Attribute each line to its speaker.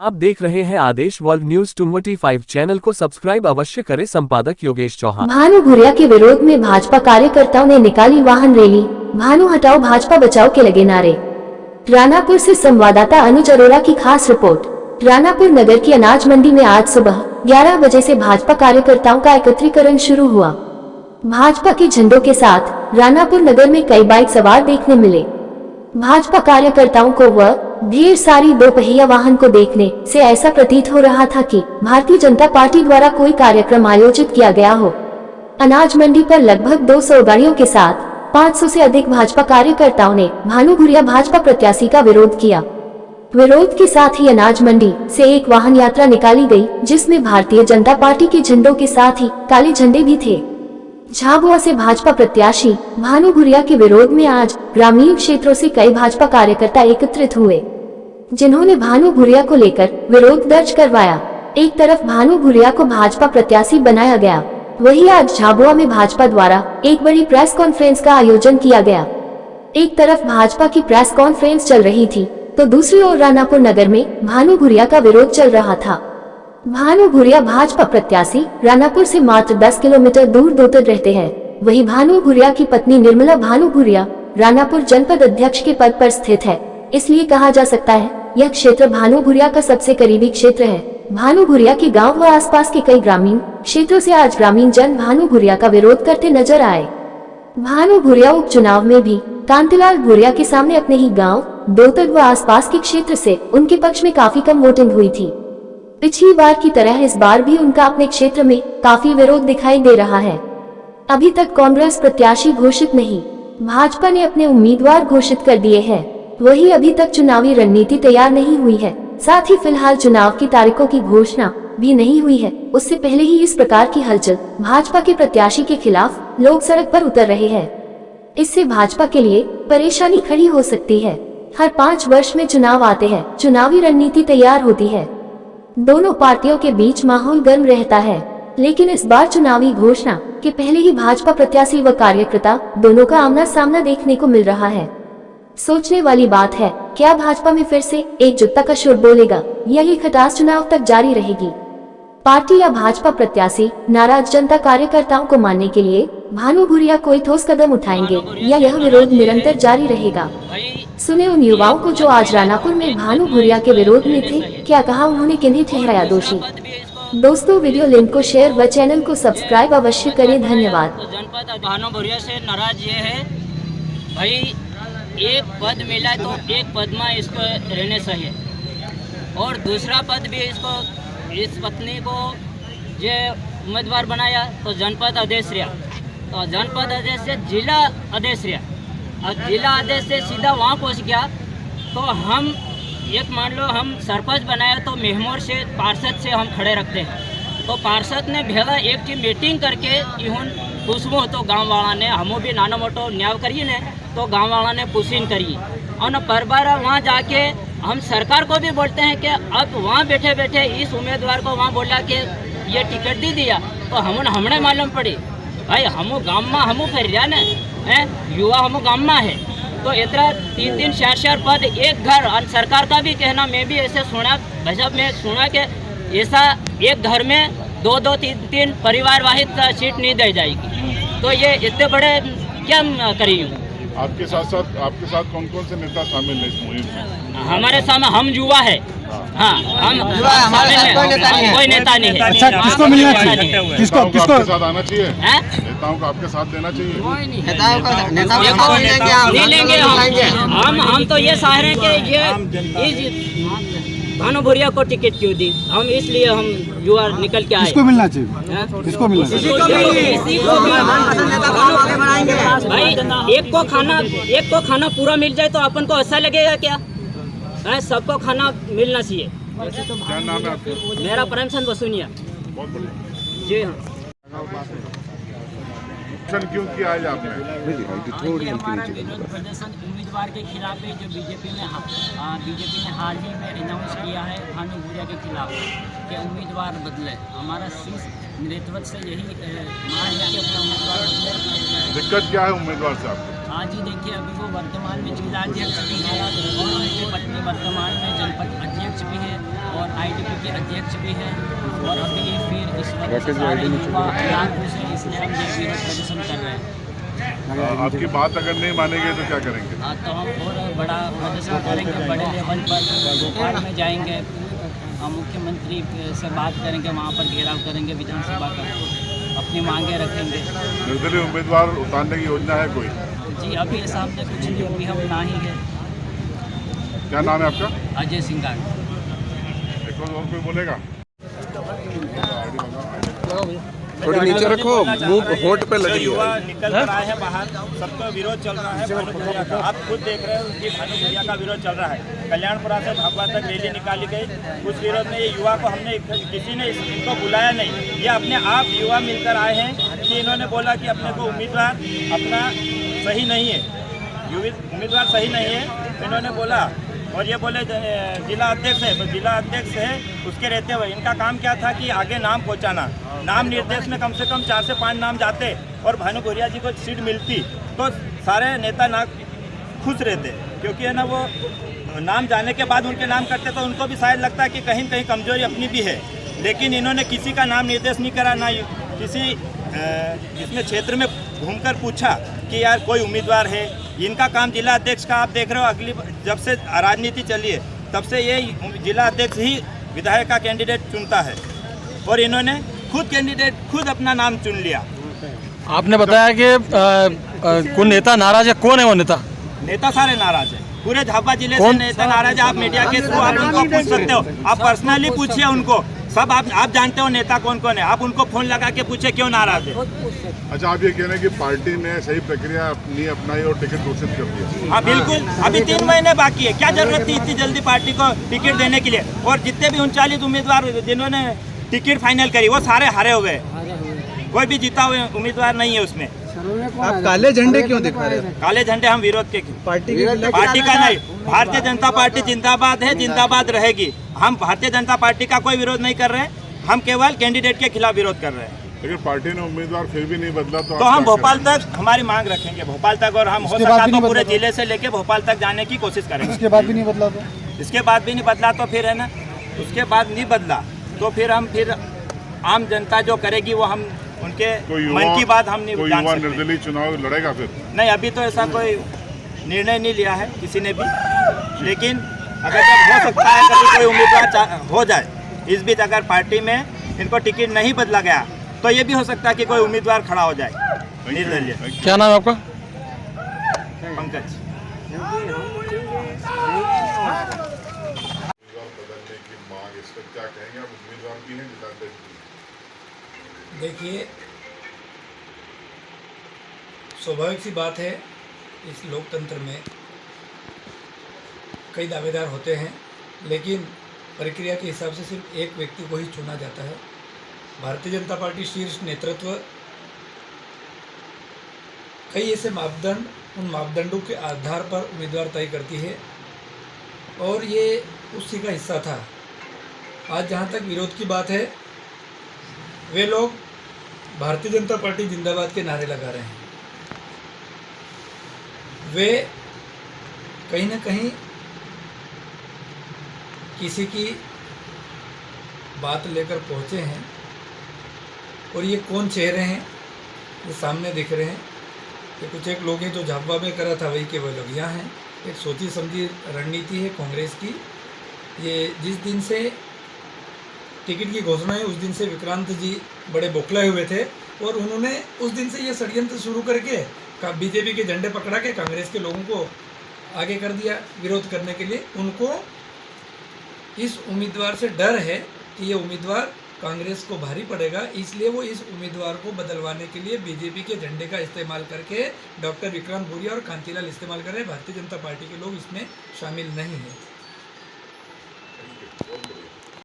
Speaker 1: आप देख रहे हैं आदेश वर्ल्ड न्यूज 25 चैनल को सब्सक्राइब अवश्य करें। संपादक योगेश चौहान।
Speaker 2: भानु भूरिया के विरोध में भाजपा कार्यकर्ताओं ने निकाली वाहन रैली। भानु हटाओ भाजपा बचाओ के लगे नारे। रानापुर से संवाददाता अनुज अरोड़ा की खास रिपोर्ट। रानापुर नगर की अनाज मंडी में आज सुबह 11 बजे से भाजपा कार्यकर्ताओं का एकत्रीकरण शुरू हुआ। भाजपा के झंडों के साथ रानापुर नगर में कई बाइक सवार देखने मिले। भाजपा कार्यकर्ताओं को व ढेर सारी दोपहिया वाहन को देखने से ऐसा प्रतीत हो रहा था कि भारतीय जनता पार्टी द्वारा कोई कार्यक्रम आयोजित किया गया हो। अनाज मंडी पर लगभग 200 गाड़ियों के साथ 500 से अधिक भाजपा कार्यकर्ताओं ने भानु भूरिया भाजपा प्रत्याशी का विरोध किया। विरोध के साथ ही अनाज मंडी से एक वाहन यात्रा निकाली गई, जिसमें भारतीय जनता पार्टी के झंडों के साथ ही काले झंडे भी थे। झाबुआ से भाजपा प्रत्याशी भानु भूरिया के विरोध में आज ग्रामीण क्षेत्रों से कई भाजपा कार्यकर्ता एकत्रित हुए, जिन्होंने भानु भूरिया को लेकर विरोध दर्ज करवाया। एक तरफ भानु भूरिया को भाजपा प्रत्याशी बनाया गया, वहीं आज झाबुआ में भाजपा द्वारा एक बड़ी प्रेस कॉन्फ्रेंस का आयोजन किया गया। एक तरफ भाजपा की प्रेस कॉन्फ्रेंस चल रही थी, तो दूसरी ओर रानापुर नगर में भानु भूरिया का विरोध चल रहा था। भानु भूरिया भाजपा प्रत्याशी रानापुर से मात्र 10 किलोमीटर दूर दोतद रहते हैं। वहीं भानु भूरिया की पत्नी निर्मला भानु भूरिया रानापुर जनपद अध्यक्ष के पद पर स्थित है, इसलिए कहा जा सकता है यह क्षेत्र भानु भूरिया का सबसे करीबी क्षेत्र है। भानु भूरिया के गांव व आसपास के कई ग्रामीण क्षेत्रों से आज ग्रामीण जन भानु भूरिया का विरोध करते नजर आए। भानु भूरिया उपचुनाव में भी कांतिलाल भूरिया के सामने अपने ही गाँव दोतद व आसपास के क्षेत्र से उनके पक्ष में काफी कम वोटिंग हुई थी। पिछली बार की तरह इस बार भी उनका अपने क्षेत्र में काफी विरोध दिखाई दे रहा है। अभी तक कांग्रेस प्रत्याशी घोषित नहीं, भाजपा ने अपने उम्मीदवार घोषित कर दिए हैं। वहीं अभी तक चुनावी रणनीति तैयार नहीं हुई है, साथ ही फिलहाल चुनाव की तारीखों की घोषणा भी नहीं हुई है। उससे पहले ही इस प्रकार की हलचल भाजपा के प्रत्याशी के खिलाफ लोग सड़क पर उतर रहे हैं। इससे भाजपा के लिए परेशानी खड़ी हो सकती है। हर 5 वर्ष में चुनाव आते हैं, चुनावी रणनीति तैयार होती है, दोनों पार्टियों के बीच माहौल गर्म रहता है। लेकिन इस बार चुनावी घोषणा के पहले ही भाजपा प्रत्याशी व कार्यकर्ता दोनों का आमना सामना देखने को मिल रहा है। सोचने वाली बात है, क्या भाजपा में फिर से एकजुटता का सुर बोलेगा या ये खटास चुनाव तक जारी रहेगी? पार्टी या भाजपा प्रत्याशी नाराज जनता कार्यकर्ताओं को मानने के लिए भानु भूरिया कोई ठोस कदम उठाएंगे या यह विरोध निरंतर जारी रहेगा? सुने उन युवाओं को जो आज रानापुर में भानु भूरिया के विरोध में थे। क्या कहा उन्होंने, किन्हें ठहराया दोषी? दोस्तों, वीडियो लिंक को शेयर व चैनल को सब्सक्राइब अवश्य करें। धन्यवाद।
Speaker 3: जनपद भानु भूरिया से नाराज ये है भाई, एक पद मिला तो एक पद में इसको रहने चाहिए, और दूसरा पद भी इसको इस पत्नी को ये उम्मीदवार बनाया तो जनपद अध्यक्ष रहा, तो जनपद अध्यक्ष से जिला अध्यक्ष रहा, और जिला अध्यक्ष से सीधा वहाँ पहुँच गया। तो हम एक मान लो हम सरपंच बनाया तो मेहमोर से पार्षद से हम खड़े रखते हैं, तो पार्षद ने भेला एक की मीटिंग करके इहुन पूछवो तो गाँव वाला ने हमो भी नानो मोटो न्याय करिए ने, तो गाँव वाला ने पूछीन करिए, और न पर बार वहाँ जाके हम सरकार को भी बोलते हैं कि अब वहाँ बैठे बैठे इस उम्मीदवार को वहाँ बोला कि ये टिकट दे दिया, तो हमने मालूम पड़ी भाई हमो गाँव में हमो फिर रहा न है, युवा हमो गाँव में है, तो इतना 3-3 4-4 पद एक घर, और सरकार का भी कहना, मैं भी ऐसे सुना भाजपा में सुना कि ऐसा एक घर में 2-2 3-3 परिवार वाहित सीट नहीं दी जाएगी, तो ये इतने बड़े क्या करिए?
Speaker 4: आपके साथ कौन कौन से नेता शामिल है इस मुहिम में?
Speaker 3: हमारे सामने हम युवा है। हाँ, हम कोई नेता नहीं है।
Speaker 5: अच्छा, किसको मिलना चाहिए? किसको
Speaker 4: आपके साथ आना चाहिए? नेताओं को आपके साथ देना चाहिए?
Speaker 3: नहीं लेंगे हम तो ये चाह रहे हैं कि ये भानु भूरिया को टिकट क्यों दी, हम इसलिए हम युवा निकल के आए।
Speaker 5: किसको मिलना चाहिए? किसको मिलना चाहिए?
Speaker 3: भाई एक को खाना पूरा मिल जाए तो अपन को अच्छा लगेगा क्या? सबको खाना मिलना चाहिए।
Speaker 4: क्या नाम है आपका?
Speaker 3: मेरा प्रेमचंद वसूनिया।
Speaker 4: बहुत बढ़िया जी।
Speaker 3: हाँ,
Speaker 4: क्यों किया आज आपने?
Speaker 3: हमारा विरोध प्रदर्शन उम्मीदवार के खिलाफ है जो बीजेपी ने हाल ही में अनाउंस किया है भानु भूरिया के खिलाफ कि उम्मीदवार बदले। हमारा शीर्ष नेतृत्व से यही मांग है कि अपना उम्मीदवार बदले।
Speaker 4: दिक्कत क्या है उम्मीदवार से आपको?
Speaker 3: आज ही देखिए, अभी वो वर्तमान में जिलाध्यक्ष भी है और उनकी पत्नी वर्तमान में जनपद अध्यक्ष भी है, और के अध्यक्ष भी हैं और अभी फिर इस वक्त सारे युवा रानपुर से इसलिए हम ये विरोध प्रदर्शन कर रहे हैं।
Speaker 4: आपकी बात अगर नहीं मानेंगे तो क्या करेंगे?
Speaker 3: तो हम और बड़ा प्रदर्शन करेंगे, बड़े लेवल पर भोपाल में जाएंगे, हम मुख्यमंत्री से बात करेंगे, वहाँ पर घेराव करेंगे, विधानसभा का अपनी मांगे रखेंगे।
Speaker 4: निर्दलीय उम्मीदवार उतारने की योजना है कोई?
Speaker 3: जी अभी सामने कुछ नहीं, अभी हम ना ही है।
Speaker 4: क्या नाम है आपका?
Speaker 3: अजय सिंह गाड़।
Speaker 4: एक और कोई बोलेगा?
Speaker 6: थोड़ी नीचे रखो, मुंह होठ पे लगी
Speaker 7: युवा निकल कर आए हैं बाहर, सबका विरोध चल रहा है भानु भूरिया का। आप खुद देख रहे हो कि भानु भूरिया का विरोध चल रहा है। कल्याणपुरा से भागवा तक रैली निकाली गई। उस विरोध में ये युवा को हमने किसी ने इनको बुलाया नहीं, ये अपने आप युवा मिलकर आए हैं कि इन्होंने बोला कि अपने को उम्मीदवार अपना सही नहीं है, उम्मीदवार सही नहीं है इन्होंने बोला। और ये बोले जिला अध्यक्ष है, तो जिला अध्यक्ष है उसके रहते हुए इनका काम क्या था कि आगे नाम पहुंचाना। नाम निर्देश में कम से कम 4 से 5 नाम जाते और भानु भूरिया जी को सीट मिलती तो सारे नेता ना खुश रहते, क्योंकि है ना वो नाम जाने के बाद उनके नाम करते तो उनको भी शायद लगता है कि कहीं कहीं कमजोरी अपनी भी है। लेकिन इन्होंने किसी का नाम निर्देश नहीं करा, ना किसी इसमें क्षेत्र में घूमकर पूछा कि यार कोई उम्मीदवार है। इनका काम जिला अध्यक्ष का आप देख रहे हो, अगली जब से राजनीति चली है तब से ये जिला अध्यक्ष ही विधायक का कैंडिडेट चुनता है और इन्होंने खुद कैंडिडेट खुद अपना नाम चुन लिया।
Speaker 5: आपने बताया कि कोई नेता नाराज है, कौन है वो नेता?
Speaker 7: नेता सारे नाराज है, पूरे झाबुआ जिले से नेता नाराज है। आप मीडिया के थ्रू आप उनको पूछ सकते हो, आप पर्सनली पूछिए उनको, सब आप जानते हो नेता कौन कौन है, आप उनको फोन लगा के पूछे क्यों नाराज है।
Speaker 4: अच्छा, आप ये कह रहे हैं कि पार्टी ने सही प्रक्रिया नहीं अपनाई और टिकट घोषित कर दिया?
Speaker 7: हाँ बिल्कुल, अभी 3 महीने बाकी है, क्या जरूरत थी इतनी जल्दी पार्टी को टिकट देने के लिए। और जितने भी 39 उम्मीदवार जिन्होंने टिकट फाइनल करी वो सारे हारे हुए, कोई भी जीता हुआ उम्मीदवार नहीं है उसमें।
Speaker 6: आप काले झंडे क्यों दिखा रहे हैं?
Speaker 7: काले झंडे हम विरोध के
Speaker 6: पार्टी
Speaker 7: का नहीं, भारतीय जनता पार्टी जिंदाबाद है, जिंदाबाद रहेगी। हम भारतीय जनता पार्टी का कोई विरोध नहीं कर रहे हैं, हम केवल कैंडिडेट के खिलाफ विरोध कर रहे हैं।
Speaker 4: लेकिन पार्टी ने उम्मीदवार फिर भी नहीं बदला तो
Speaker 7: हम भोपाल तक हमारी मांग रखेंगे, भोपाल तक, और हम हो सका तो पूरे जिले से लेके भोपाल तक जाने की कोशिश करेंगे।
Speaker 5: इसके बाद भी नहीं बदला तो?
Speaker 7: इसके बाद भी नहीं बदला तो फिर है ना, उसके बाद नहीं बदला तो फिर हम आम जनता जो करेगी वो हम उनके मन की बात हम नहीं जान सकते।
Speaker 4: निर्दलीय चुनाव लड़ेगा फिर?
Speaker 7: नहीं, अभी तो ऐसा कोई निर्णय नहीं लिया है किसी ने भी, लेकिन अगर जब हो सकता है कभी कोई उम्मीदवार हो जाए, इस बीच अगर पार्टी में इनको टिकट नहीं बदला गया तो ये भी हो सकता है कि कोई उम्मीदवार खड़ा हो जाए निर्दलीय।
Speaker 5: क्या नाम है आपका?
Speaker 7: पंकज।
Speaker 4: बदलने की मांग, इस पर क्या कहेंगे आप? उम्मीदवार भी हैं जिला अध्यक्ष?
Speaker 8: देखिए, स्वाभाविक सी बात है, इस लोकतंत्र में कई दावेदार होते हैं, लेकिन प्रक्रिया के हिसाब से सिर्फ एक व्यक्ति को ही चुना जाता है। भारतीय जनता पार्टी शीर्ष नेतृत्व कई ऐसे मापदंड, उन मापदंडों के आधार पर उम्मीदवार तय करती है और ये उसी का हिस्सा था। आज जहाँ तक विरोध की बात है, वे लोग भारतीय जनता पार्टी जिंदाबाद के नारे लगा रहे हैं। वे कहीं ना कहीं किसी की बात लेकर पहुँचे हैं और ये कौन चेहरे हैं ये सामने दिख रहे हैं। ये कुछ एक लोग हैं जो झाबुआ में करा था, वही के वो लोग यहाँ हैं। एक सोची समझी रणनीति है कांग्रेस की। ये जिस दिन से टिकट की घोषणा है उस दिन से विक्रांत जी बड़े बौखलाए हुए थे और उन्होंने उस दिन से ये षड्यंत्र शुरू करके बीजेपी के झंडे पकड़ा के कांग्रेस के लोगों को आगे कर दिया विरोध करने के लिए। उनको इस उम्मीदवार से डर है कि ये उम्मीदवार कांग्रेस को भारी पड़ेगा, इसलिए वो इस उम्मीदवार को बदलवाने के लिए बीजेपी के झंडे का इस्तेमाल करके डॉक्टर विक्रांत भूरिया और कांतिलाल इस्तेमाल कर रहे हैं। भारतीय जनता पार्टी के लोग इसमें शामिल नहीं हैं।